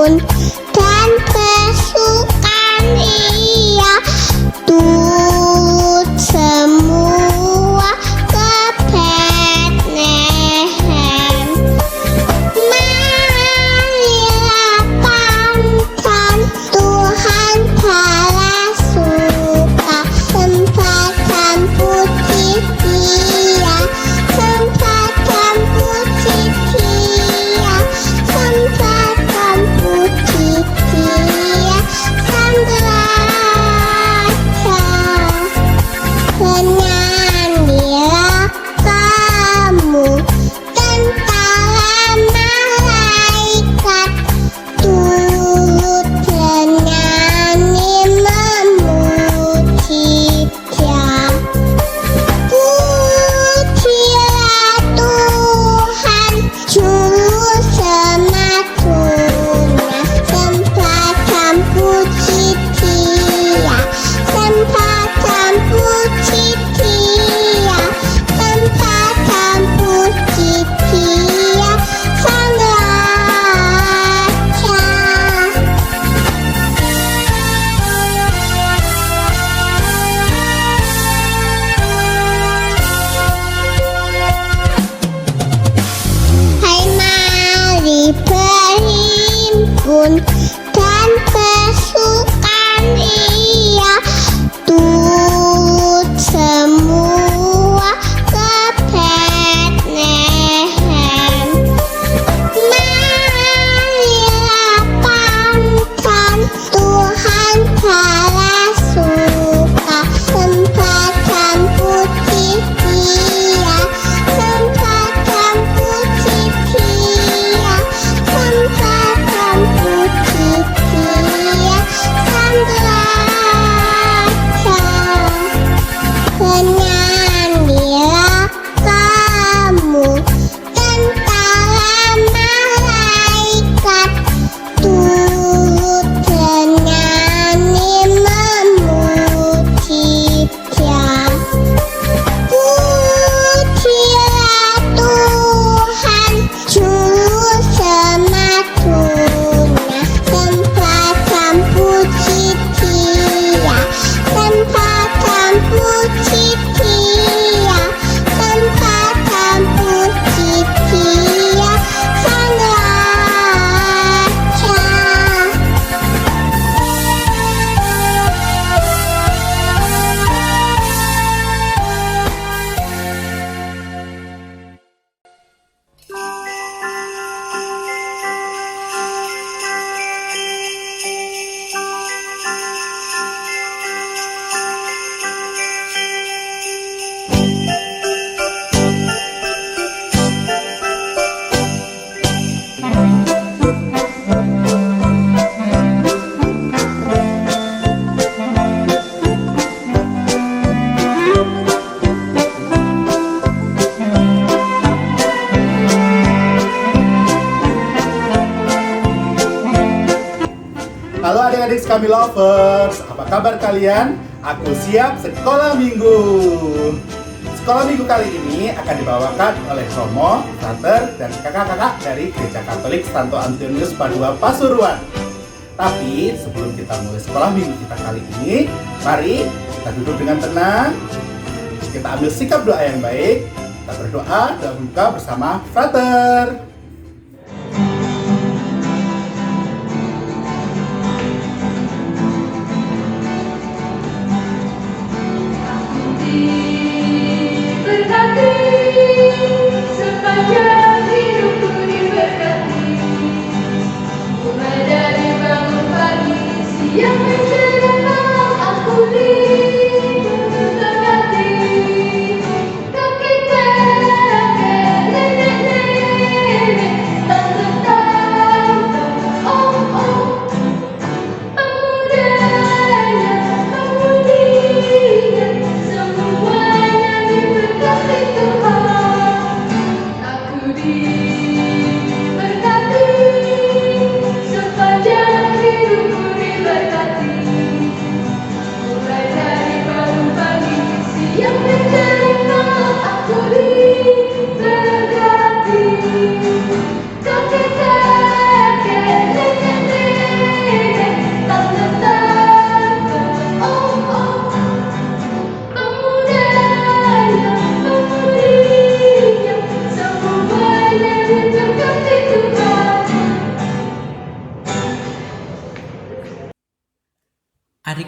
rukun dan kesukaan ia turut semua ke Bethlehem. Marilah pantas Tuhan balas suka, sembahkan puji Dia, sembahkan puji Dia, sembahkan puji Dia, Sang Raja. Bernyanyilah kamu, tentara malaikat, turut bernyanyi memuji Dia. Pujilah Tuhan, Juru Sematuna, sembahkan puji Dia, sembahkan puji Dia, sembahkan puji Dia, Sang Raja. Hai, mari berhimpun dan kesukaan ia turut semua ke Bethlehem. Marilah pantas Tuhan balas suka, sembahkan puji Dia, sembahkan puji Dia, sembahkan puji Dia, Sang Raja. Bernyanyilah kamu, tentara malaikat, turut bernyanyi memuji Dia. Pujilah Tuhan, Juru Sematuna, sembahkan puji Dia, sembahkan puji Dia, sembahkan puji Dia, Sang Raja. Halo adik-adik Kami Lovers, apa kabar kalian? Aku siap sekolah minggu. Sekolah minggu kali ini akan dibawakan oleh Romo, Frater, dan kakak-kakak dari Gereja Katolik Santo Antonius Padua Pasuruan. Tapi sebelum kita mulai sekolah minggu kita kali ini, mari kita duduk dengan tenang. Kita ambil sikap doa yang baik. Kita berdoa dan buka bersama Frater. Berkati sepanjang hidupku diberkati, mulai dari bangun pagi, siang menjelang malam aku diberkati. Kaki kanan, nenek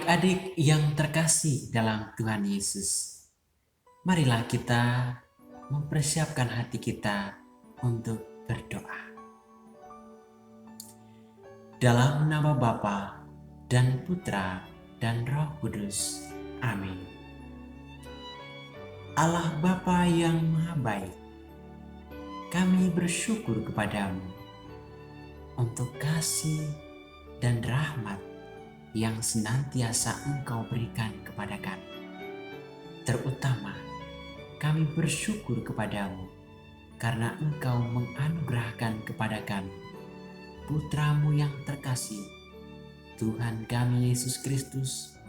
Adik-adik yang terkasih dalam Tuhan Yesus, marilah kita mempersiapkan hati kita untuk berdoa. Dalam nama Bapa dan Putra dan Roh Kudus. Amin. Allah Bapa yang Maha Baik, kami bersyukur kepadamu untuk kasih dan rahmat yang senantiasa Engkau berikan kepada kami. Terutama, kami bersyukur kepadamu karena Engkau menganugerahkan kepada kami Putra-Mu yang terkasih, Tuhan kami Yesus Kristus,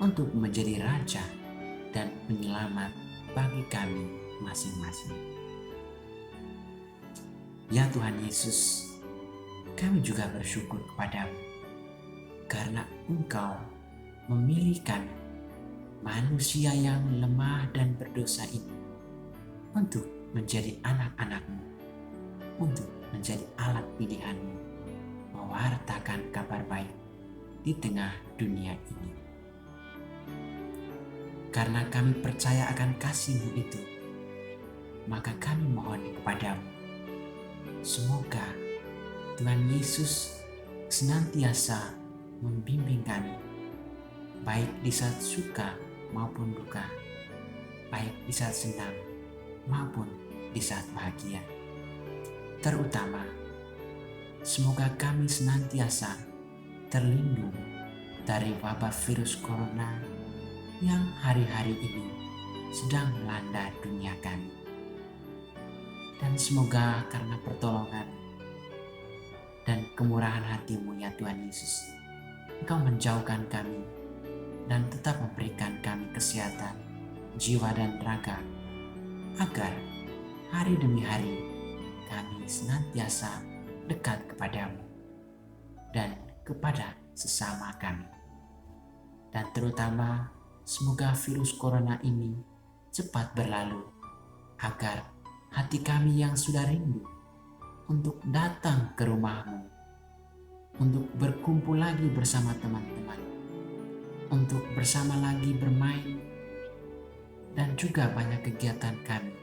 untuk menjadi Raja dan Penyelamat bagi kami masing-masing. Ya Tuhan Yesus, kami juga bersyukur kepadamu karena Engkau memilih kami, manusia yang lemah dan berdosa ini, untuk menjadi anak-anak-Mu, untuk menjadi alat pilihan-Mu, mewartakan kabar baik di tengah dunia ini. Karena kami percaya akan kasih-Mu itu, maka kami mohon kepadamu, semoga Tuhan Yesus senantiasa membimbing kami, baik di saat suka maupun duka, baik di saat senang maupun di saat bahagia. Terutama, semoga kami senantiasa terlindung dari wabah virus corona yang hari-hari ini sedang melanda dunia kami. Dan semoga karena pertolongan dan kemurahan hati-Mu ya Tuhan Yesus, Engkau menjauhkan kami dan tetap memberikan kami kesehatan jiwa dan raga, agar hari demi hari kami senantiasa dekat kepadamu dan kepada sesama kami. Dan terutama semoga virus corona ini cepat berlalu, agar hati kami yang sudah rindu untuk datang ke rumah-Mu, untuk berkumpul lagi bersama teman-teman, untuk bersama lagi bermain, dan juga banyak kegiatan kami.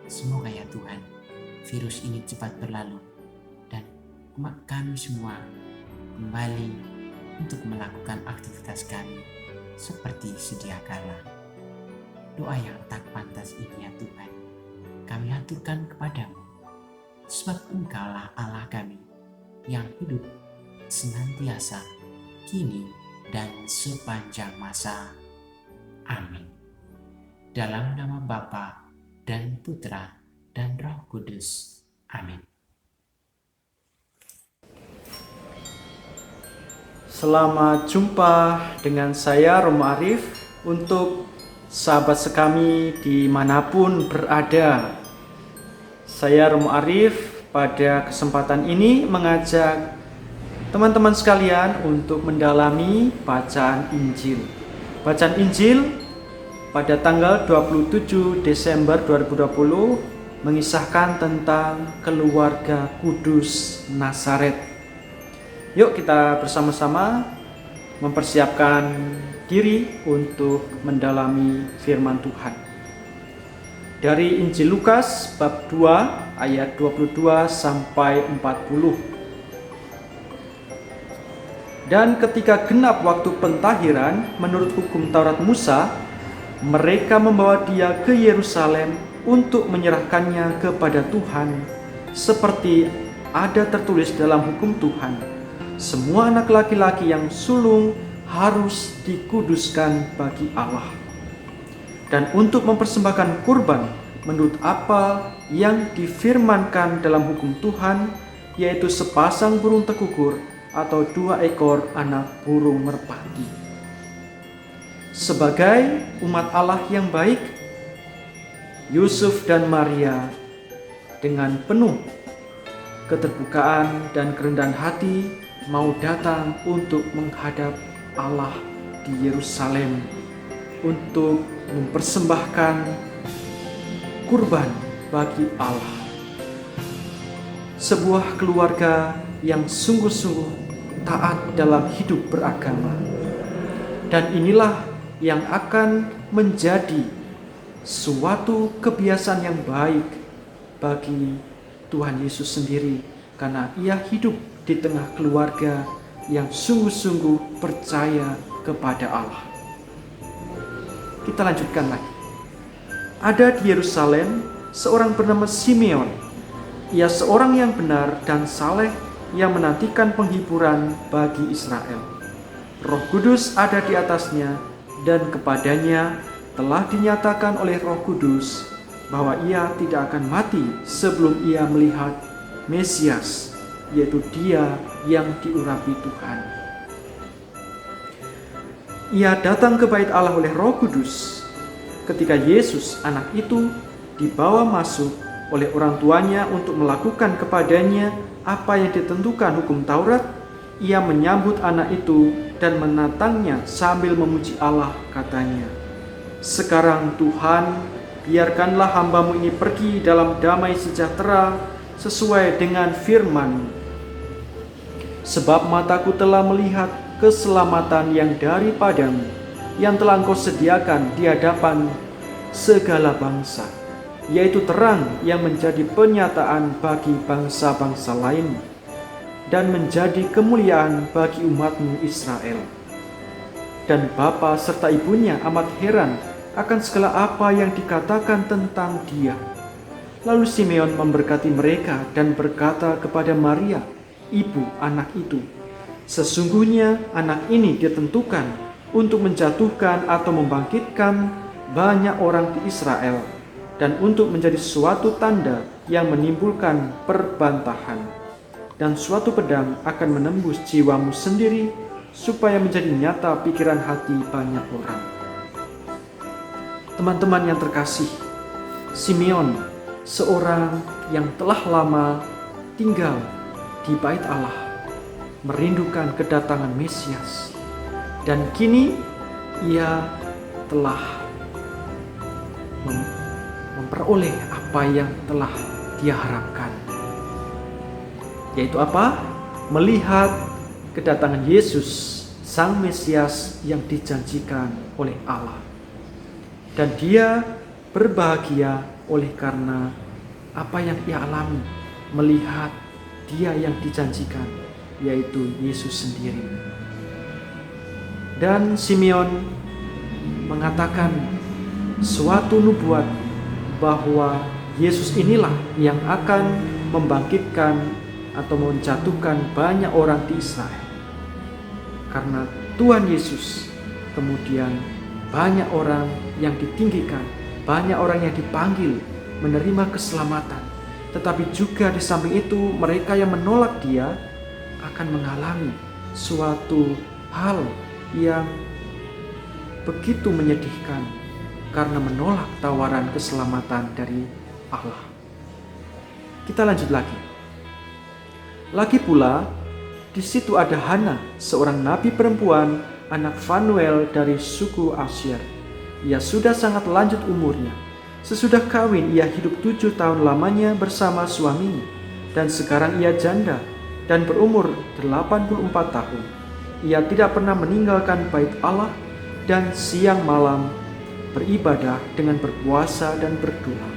Semoga ya Tuhan, virus ini cepat berlalu dan kami semua kembali untuk melakukan aktivitas kami seperti sedia kala. Doa yang tak pantas ini ya Tuhan, kami aturkan kepadamu, sebab Engkaulah Allah kami yang hidup senantiasa, kini dan sepanjang masa. Amin. Dalam nama Bapa dan Putra dan Roh Kudus. Amin. Selamat jumpa dengan saya Romo Arif untuk sahabat sekami dimanapun berada. Saya Romo Arif pada kesempatan ini mengajak teman-teman sekalian untuk mendalami bacaan Injil. Bacaan Injil pada tanggal 27 Desember 2020 mengisahkan tentang keluarga kudus Nazaret. Yuk kita bersama-sama mempersiapkan diri untuk mendalami firman Tuhan. Dari Injil Lukas bab 2 ayat 22 sampai 40. Dan ketika genap waktu pentahiran menurut hukum Taurat Musa, mereka membawa dia ke Yerusalem untuk menyerahkannya kepada Tuhan, seperti ada tertulis dalam hukum Tuhan. Semua anak laki-laki yang sulung harus dikuduskan bagi Allah. Dan untuk mempersembahkan kurban menurut apa yang difirmankan dalam hukum Tuhan, yaitu sepasang burung tekukur atau 2 ekor anak burung merpati. Sebagai umat Allah yang baik, Yusuf dan Maria dengan penuh keterbukaan dan kerendahan hati mau datang untuk menghadap Allah di Yerusalem untuk mempersembahkan kurban bagi Allah. Sebuah keluarga yang sungguh-sungguh taat dalam hidup beragama. Dan inilah yang akan menjadi suatu kebiasaan yang baik bagi Tuhan Yesus sendiri, karena ia hidup di tengah keluarga yang sungguh-sungguh percaya kepada Allah. Kita lanjutkan lagi. Ada di Yerusalem seorang bernama Simeon. Ia seorang yang benar dan saleh yang menantikan penghiburan bagi Israel. Roh Kudus ada di atasnya, dan kepadanya telah dinyatakan oleh Roh Kudus bahwa ia tidak akan mati sebelum ia melihat Mesias, yaitu Dia yang diurapi Tuhan. Ia datang ke bait Allah oleh Roh Kudus ketika Yesus, anak itu, dibawa masuk oleh orang tuanya untuk melakukan kepadanya apa yang ditentukan hukum Taurat. Ia menyambut anak itu dan menatangnya sambil memuji Allah, katanya, "Sekarang Tuhan, biarkanlah hamba-Mu ini pergi dalam damai sejahtera sesuai dengan firman-Mu. Sebab mataku telah melihat keselamatan yang daripada-Mu, yang telah Engkau sediakan di hadapan segala bangsa, yaitu terang yang menjadi penyataan bagi bangsa-bangsa lain, dan menjadi kemuliaan bagi umat-Mu Israel." Dan bapa serta ibunya amat heran akan segala apa yang dikatakan tentang Dia. Lalu Simeon memberkati mereka dan berkata kepada Maria, ibu anak itu, "Sesungguhnya anak ini ditentukan untuk menjatuhkan atau membangkitkan banyak orang di Israel, dan untuk menjadi suatu tanda yang menimbulkan perbantahan. Dan suatu pedang akan menembus jiwamu sendiri, supaya menjadi nyata pikiran hati banyak orang." Teman-teman yang terkasih, Simeon seorang yang telah lama tinggal di bait Allah, merindukan kedatangan Mesias, dan kini ia telah memperoleh apa yang telah dia harapkan, yaitu apa? Melihat kedatangan Yesus, Sang Mesias yang dijanjikan oleh Allah. Dan dia berbahagia oleh karena apa yang ia alami, melihat Dia yang dijanjikan, yaitu Yesus sendiri. Dan Simeon mengatakan suatu nubuat bahwa Yesus inilah yang akan membangkitkan atau menjatuhkan banyak orang di Israel. Karena Tuhan Yesus, kemudian banyak orang yang ditinggikan, banyak orang yang dipanggil menerima keselamatan. Tetapi juga di samping itu, mereka yang menolak Dia akan mengalami suatu hal yang begitu menyedihkan karena menolak tawaran keselamatan dari Allah. Kita lanjut lagi. Lagi pula, di situ ada Hana, seorang nabi perempuan, anak Fanuel dari suku Asyir. Ia sudah sangat lanjut umurnya. Sesudah kawin, ia hidup 7 tahun lamanya bersama suaminya, dan sekarang ia janda dan berumur 84 tahun. Ia tidak pernah meninggalkan bait Allah, dan siang malam beribadah dengan berpuasa dan berdoa.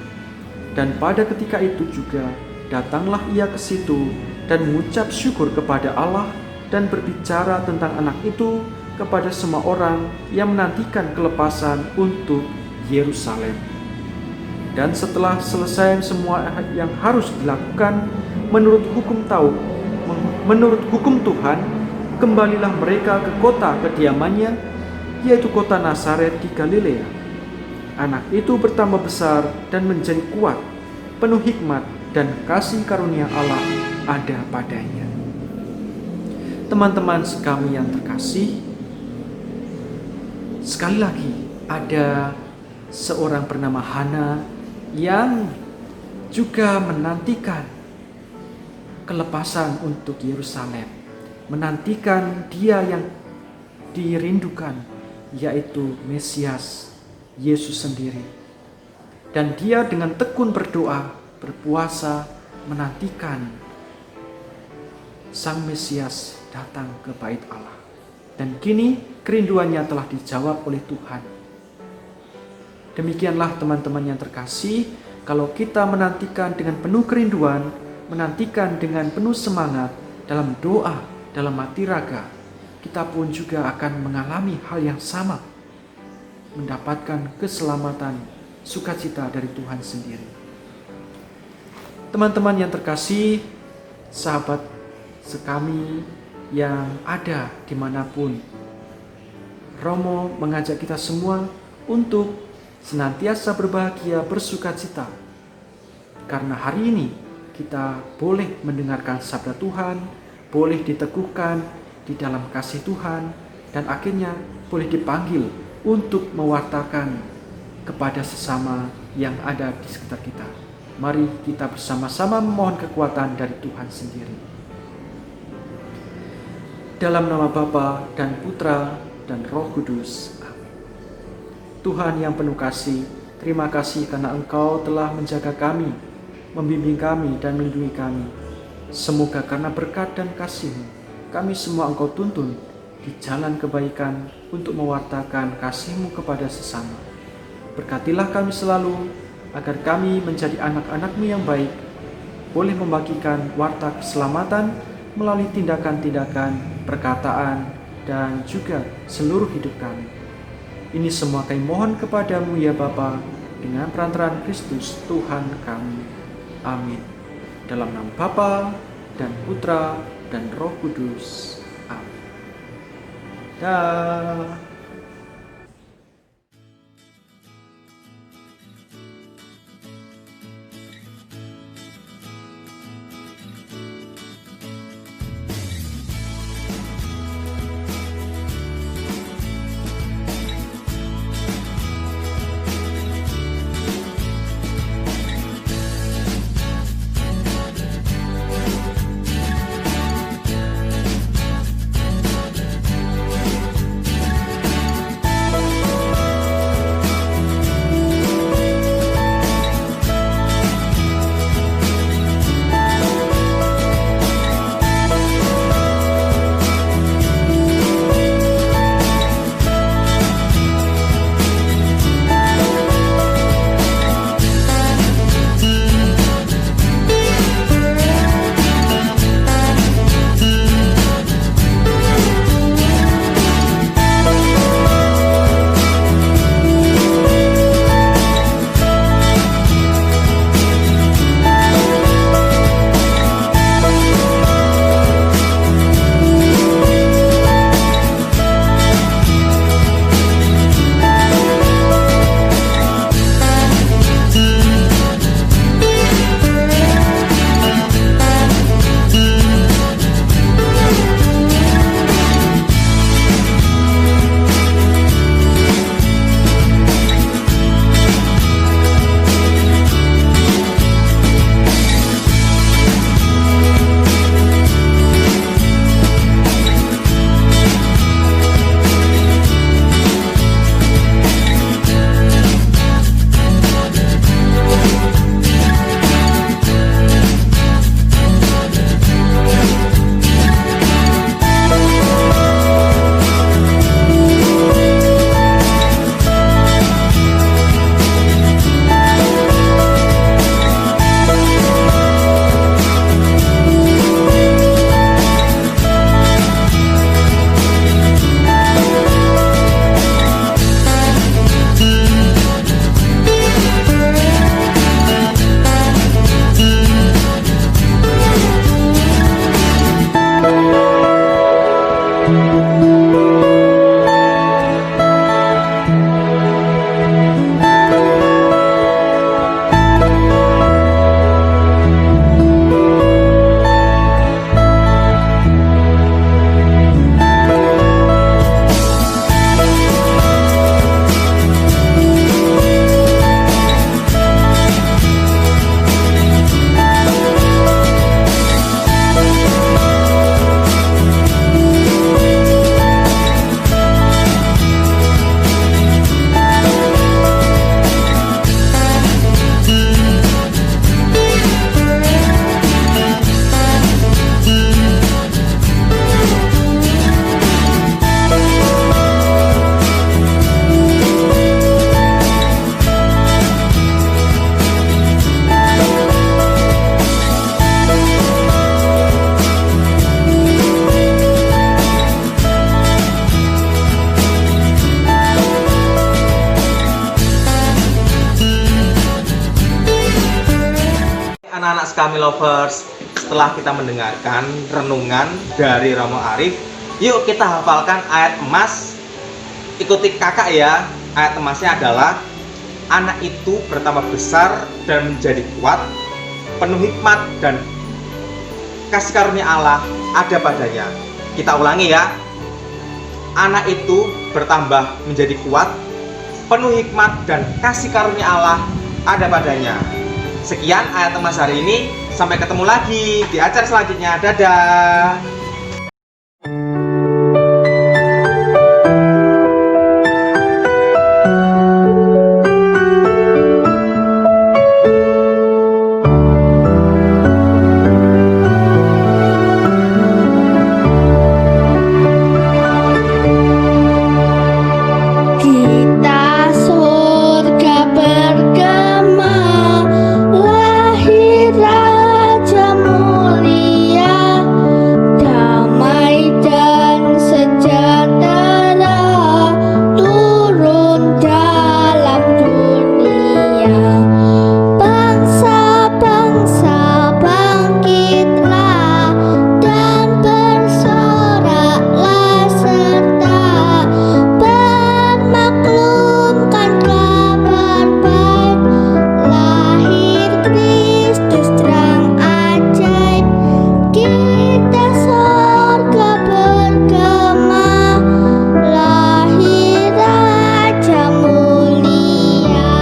Dan pada ketika itu juga datanglah ia ke situ dan mengucap syukur kepada Allah dan berbicara tentang anak itu kepada semua orang yang menantikan kelepasan untuk Yerusalem. Dan setelah selesai semua yang harus dilakukan menurut hukum Tuhan, kembalilah mereka ke kota kediamannya, yaitu kota Nazaret di Galilea. Anak itu bertambah besar dan menjadi kuat, penuh hikmat dan kasih karunia Allah ada padanya. Teman-teman sekami yang terkasih, sekali lagi ada seorang bernama Hana yang juga menantikan kelepasan untuk Yerusalem, menantikan Dia yang dirindukan, yaitu Mesias, Yesus sendiri. Dan dia dengan tekun berdoa, berpuasa, menantikan Sang Mesias datang ke bait Allah. dan kini kerinduannya telah dijawab oleh Tuhan. Demikianlah teman-teman yang terkasih, kalau kita menantikan dengan penuh kerinduan, menantikan dengan penuh semangat dalam doa, dalam hati raga, kita pun juga akan mengalami hal yang sama, mendapatkan keselamatan, sukacita dari Tuhan sendiri. Teman-teman yang terkasih, sahabat sekami yang ada dimanapun, Romo mengajak kita semua untuk senantiasa berbahagia, bersukacita. Karena hari ini kita boleh mendengarkan sabda Tuhan, boleh diteguhkan di dalam kasih Tuhan, dan akhirnya boleh dipanggil untuk mewartakan kepada sesama yang ada di sekitar kita. Mari kita bersama-sama memohon kekuatan dari Tuhan sendiri. Dalam nama Bapa dan Putra dan Roh Kudus. Amin. Tuhan yang penuh kasih, terima kasih karena Engkau telah menjaga kami, membimbing kami dan melindungi kami. Semoga karena berkat dan kasih-Mu, kami semua Engkau tuntun di jalan kebaikan untuk mewartakan kasih-Mu kepada sesama. Berkatilah kami selalu, agar kami menjadi anak-anak-Mu yang baik, boleh membagikan warta keselamatan melalui tindakan-tindakan, perkataan, dan juga seluruh hidup kami. Ini semua kami mohon kepadamu ya Bapa, dengan perantaraan Kristus Tuhan kami. Amin. Dalam nama Bapa dan Putra dan Roh Kudus. Amin. Dah. Kami Lovers, setelah kita mendengarkan renungan dari Romo Arif, yuk kita hafalkan ayat emas. Ikuti kakak ya. Ayat emasnya adalah: anak itu bertambah besar dan menjadi kuat, penuh hikmat dan kasih karunia Allah ada padanya. Kita ulangi ya. Anak itu bertambah menjadi kuat, penuh hikmat dan kasih karunia Allah ada padanya. Sekian ayat emas hari ini. Sampai ketemu lagi di acara selanjutnya. Dadah. Kita surga bergema, lahir Raja mulia, damai dan sejahtera turun dalam dunia. Bangsa-bangsa bangkitlah dan bersoraklah serta bermaklumkan kabar baik, lahir Kristus terang ajaib. Kita sorga bergema, lahir Raja mulia.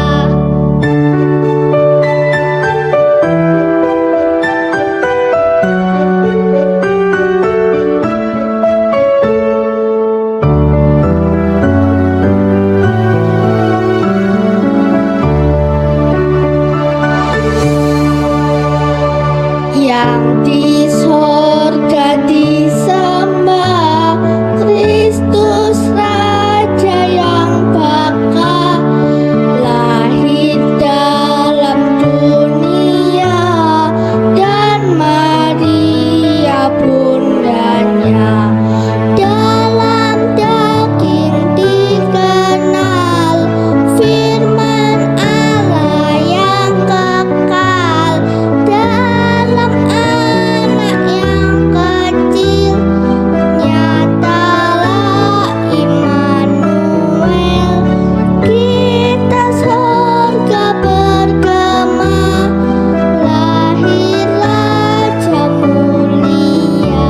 Yang di sorga disembah, Kristus Raja yang bakal lahir dalam dunia, dan Maria bundanya. Dalam daging dikenal firman Allah yang kekal, dalam anak yang kecil nyatalah Immanuel. Kita sorga bergema, lahir Raja mulia.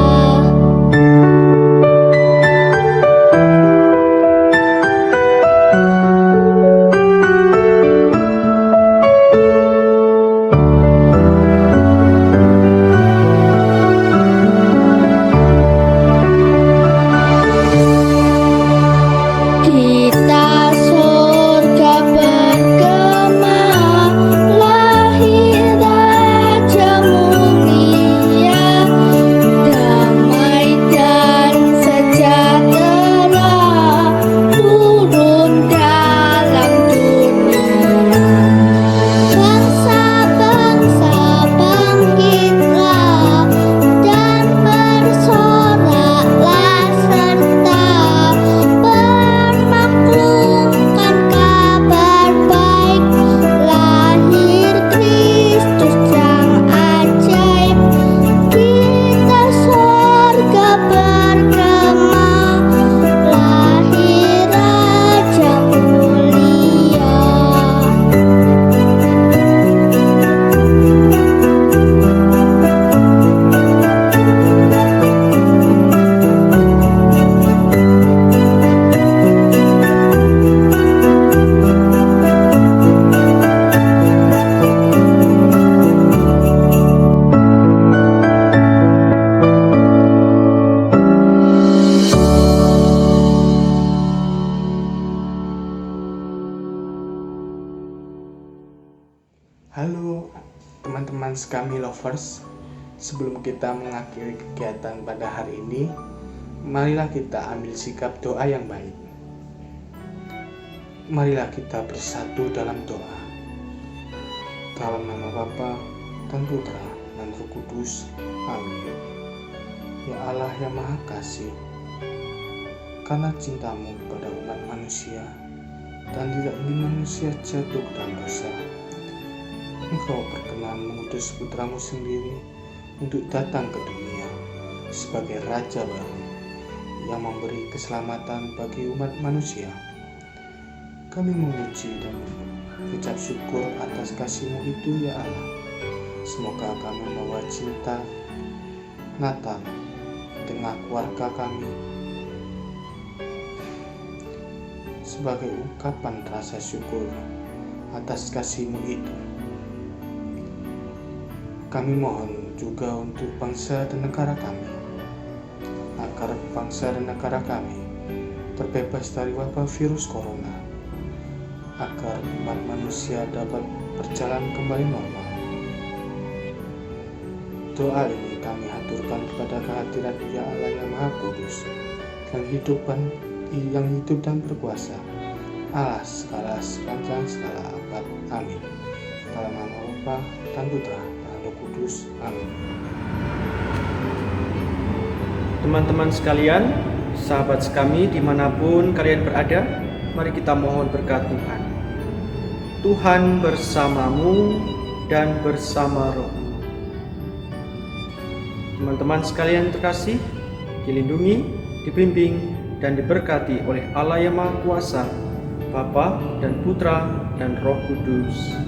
Kita surga bergema, lahir Raja mulia, damai dan sejahtera turun dalam dunia. Bangsa-bangsa bangkitlah dan bersoraklah serta bermaklumkan kabar baik, lahir Kristus terang ajaib. Kita sorga bergema, lahir Raja mulia. Halo teman-teman Kami Lovers, sebelum kita mengakhiri kegiatan pada hari ini, marilah kita ambil sikap doa yang baik. Marilah kita bersatu dalam doa. Dalam nama Bapa dan Putra dan Roh Kudus. Amin. Ya Allah yang Maha Kasih, karena cintamu kepada umat manusia dan tidak ingin manusia jatuh ke dalam dosa, Engkau berkenan mengutus putramu sendiri untuk datang ke dunia sebagai Raja baru yang memberi keselamatan bagi umat manusia. Kami memuji dan mengucap syukur atas kasih-Mu itu, ya Allah. Semoga kami membawa cinta Natal di tengah keluarga kami sebagai ungkapan rasa syukur atas kasih-Mu itu. Kami mohon juga untuk bangsa dan negara kami, agar bangsa dan negara kami terbebas dari wabah virus corona, agar umat manusia dapat berjalan kembali normal. Doa ini kami haturkan kepada kehadirat Ya Allah yang Maha Kudus, yang hidup dan berkuasa, Allah segala sepanjang segala abad. Amin. Dalam nama Bapa dan Putra dan Roh Kudus. Amin. Teman-teman sekalian, sahabat kami dimanapun kalian berada, mari kita mohon berkat Tuhan. Tuhan bersamamu dan bersama roh. Teman-teman sekalian terkasih, dilindungi, dibimbing, dan diberkati oleh Allah yang Maha Kuasa, Bapa dan Putra dan Roh Kudus.